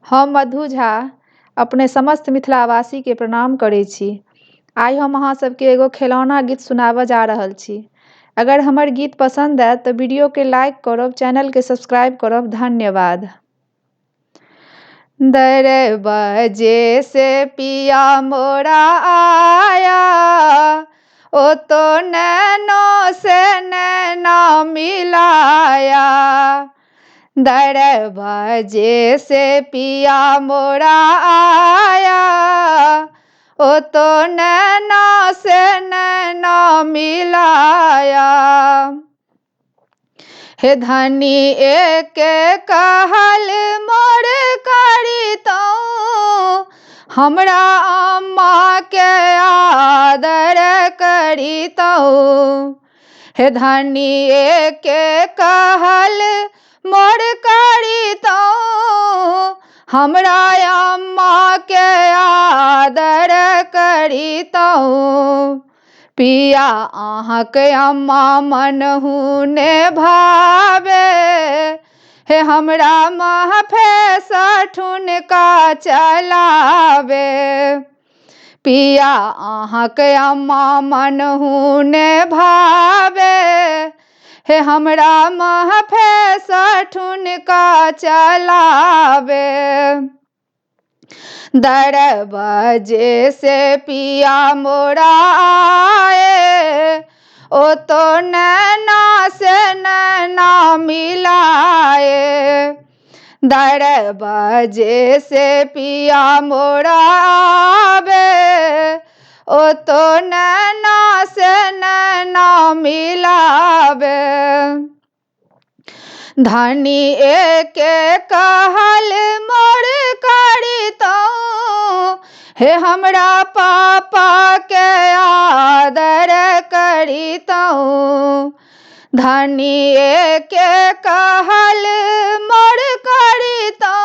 हम मधु झा अपने समस्त मिथिलावासी के प्रणाम करै छी। आइ हम अहाँ सबके एगो खिलौना गीत सुनाबऽ जा रहल छी। अगर हमर गीत पसंद आए तो वीडियो के लाइक करब, चैनल के सब्सक्राइब करब। धन्यवाद। दर बजे से पिया मोरा आया, ओ तो नैनों से नैना मिलाया। दर बजे से पिया मोरा आया, ओ तो नैना से नैना मिलाया। हे धनी एक कहल मोर करितौ, हमरा अम्मा के आदर करितौ। हे धनी एक कहल मोर करितौ, हमरा अम्मा के आदर करितौ। पिया अहाँक अम्मा मनहु ने भावे, हे हमरा महफे ठुनका चलावे। पिया अहाँक अम्मा मनहु ने भावे, हे हमरा महफे ठुनका चलावे। दर बजे से पिया मोरा आए, ओ तो नैना से नैना मिलाए। दर बजे से पिया मोरा आवे, ओ तो नैना से नैना मिलावे। धनी एक कहल मोर करितौ, हे हमरा पापा के आदर करितौ। धनी एक कहल मोर करितौ,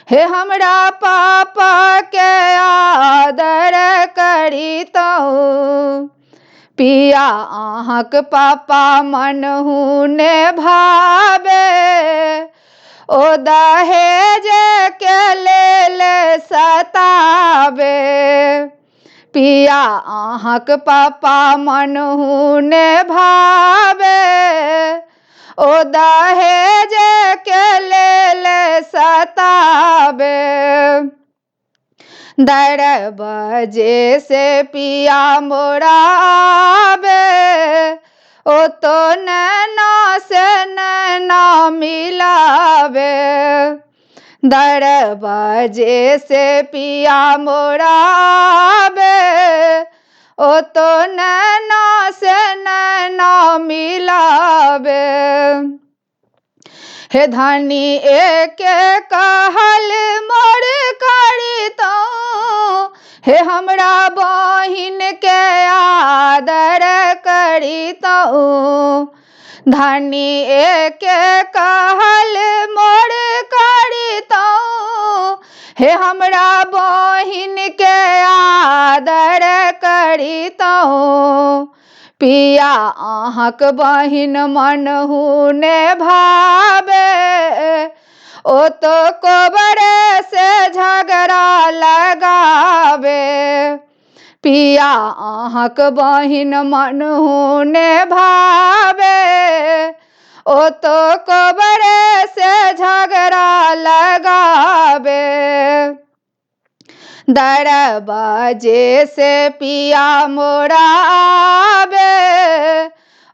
हे हमरा पापा के आदर करितौ। पिया अहाँक पापा मनहु ने भावे, ओ दहेज के लेल सतावे। पिया अहाँक पापा मनहु ने भावे, ओ दहेज के लेल सतावे। दर बजे से पिया मोरा आवे, ओ तो नैना से नैना मिलावे। दर बजे से पिया मोरा आवे, ओ तो नैना से नैना मिलावे। हे धनी एक कहल मोर करितौ, हे हमरा बहिन के आदर करितौ। धनी एक कहल मोर करितौ, हे हमरा बहिन के आदर करितौ। पिया अहाँक बहिन मनहु ने भावे, ओ तो कोबर से झगड़ा लगावे। पिया अहाँक बहिन मनहु ने भावे, ओ तो कोबर से झगड़ा लगावे। दर बजे से पिया मोरा आवे,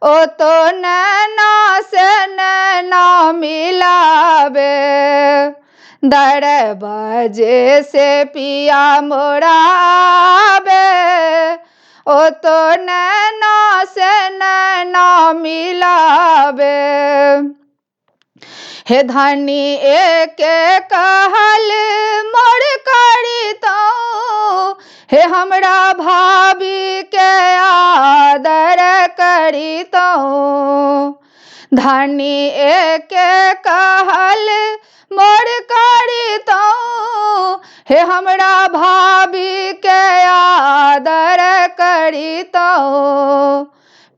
ओ तो नैना से नैना मिलावे। दर बजे से पिया मोरा आवे, ओ तो नैना से नैना मिलावे। हे धनी एक कहल मोर करितौ, हे हमरा भाभी के आदर करितौ। धनी एक कहल मोर करितौ, हे हमरा भाभी के आदर करितौ।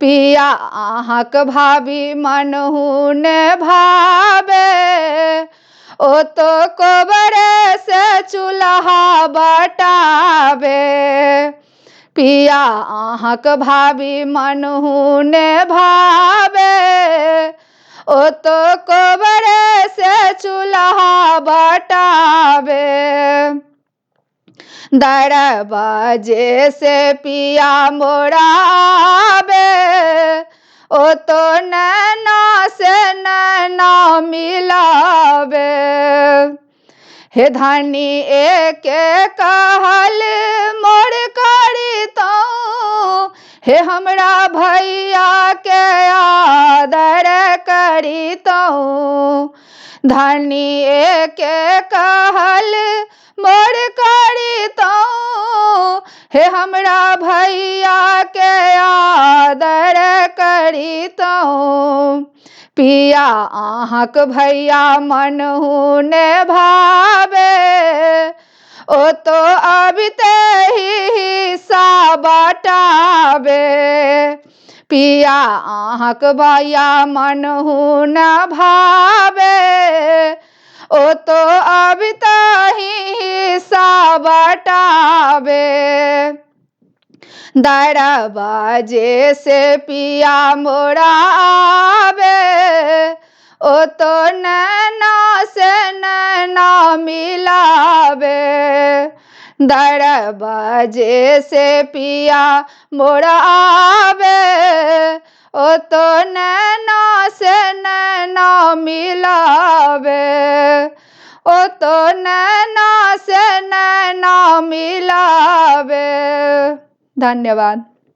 पिया अहाँक भाभी मनहु ने भावे, ओ तो कोबर से चूल्हा बटाबे। पिया अहाँक भाभी मनहु ने भावे। ओ तो कोबर से चूल्हा बटाबे। दरवाजे से पिया मोराबे। ओ तो नैना से नैना मिलाबे। हे धानी एक कहल मोर करी तो, हे हमरा भैया के आदर करी तो। धानी एक कहल मोर करी तो, हे हमरा भैया के आदर करी तो। पिया अहाँक भैया मनहु ने भावे। ओ तो अबिते ही हिस्सा बटाबे। पिया अहाँक भैया मनहु न भावे। ओ तो अबिते ही हिस्सा बटाबे। दरवाजे से पिया मोराबे। ओ तो नैना से नैना मिलाबे। दरवाजे से पिया मोराबे। ओ तो नैना से नैना मिलाबे। ओ तो नैना से नैना मिलाबे। धन्यवाद।